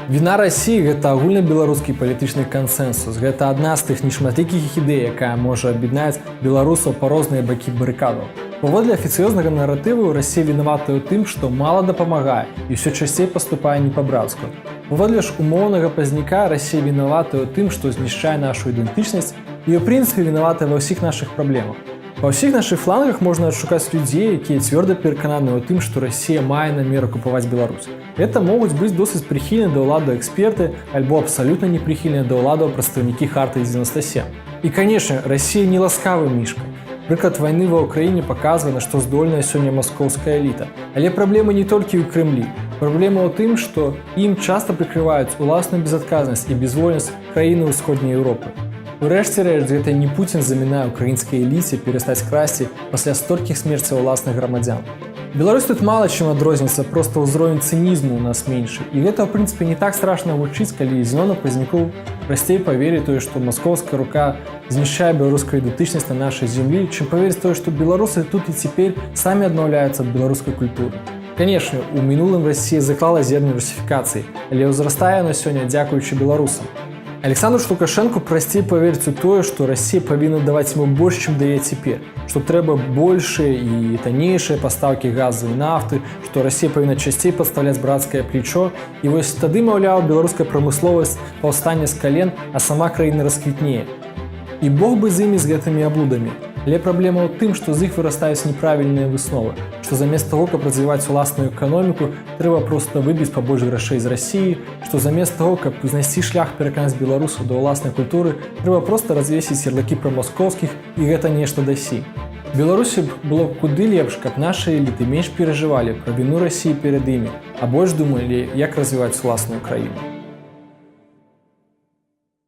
Віна Расіі – гэта агульнабеларускі палітычны кансэнсус. Гэта адна з тых нешматлікіх ідэй, якая можа аб'яднаць беларусаў па розныя бакі барыкадаў. Паводле афіцыёзнага наратыву, Расія вінаватая ў тым, што мала дапамагае і ўсё часцей паступае не па-брацку. Паводле ж умоўнага пазняка, Расія вінаватая ў тым, што знішчае нашу ідэнтычнасць і, ў прынцыпе, вінаватая ва ўсіх нашых праблемах. Па ўсіх нашых флангах можна адшукаць людзей, якія цвёрда перакананы ў тым, што Расія мае намер акупаваць Беларусь. Гэта могуць быць досыць прыхільныя да ўладаў эксперты альбо абсалютна непрыхільныя да ўладаў прадстаўнікі Хартыі 97. І, канешне, Расія не ласкавы мішка. Прыклад вайны ва ўкраіне паказвае, на што здольная сёння маскоўская эліта. Але праблема не толькі ў Крэмлі. Праблема ў тым, што ім часта прыкрываюць уласную безадказнасць і безвольнасць краіны ўсходняй Еўропы. Урэшце рэч, гэта не Пуцін замінае ўкраінскай эліце перастаць красці пасля столькіх смерцяў уласных грамадзян. Беларусь тут мала чым адрозніцца, проста ўзровень цынізму ў нас меншы. І гэта, ў прынцыпе, не так страшна гучыць, калі Зінона Пазнякоў прасцей паверыць тое, што маскоўская рука знішчае беларускую ідэнтычнасць на нашай зямлі, чым паверыць тое, што беларусы тут і цяпер самі адмаўляюцца ад беларускай культуры. Канешне, у мінулым Расія заклала зерне русіфікацыі, але ўзрастае яна сёння дзякуючы беларусам. Александру Лукашэнку прасцей паверыць у тое, што Расія павінна даваць яму больш, чым дае цяпер, што трэба большыя і таннейшыя пастаўкі газу і нафты, што Расія павінна часцей падстаўляць брацкае плечо, і вось тады, маўляў, беларуская прамысловасць паўстане з кален, а сама краіна расквітнее. І Бог бы з імі з гэтымі аблудамі. Але праблема ў тым, што з іх вырастаюць неправільныя высновы, што замест таго, каб развіваць уласную эканоміку, трэба проста выбіць пабольш грашэй з Расіі, што замест таго, каб знайсці шлях пераканаць беларусаў да ўласнай культуры, трэба проста развесіць ярлыкі прамаскоўскіх і гэта нешта дасі. Беларусі было б куды лепш, каб нашы эліты менш перажывалі пра віну Расіі перад імі, а больш думалі, як развіваць уласную краіну.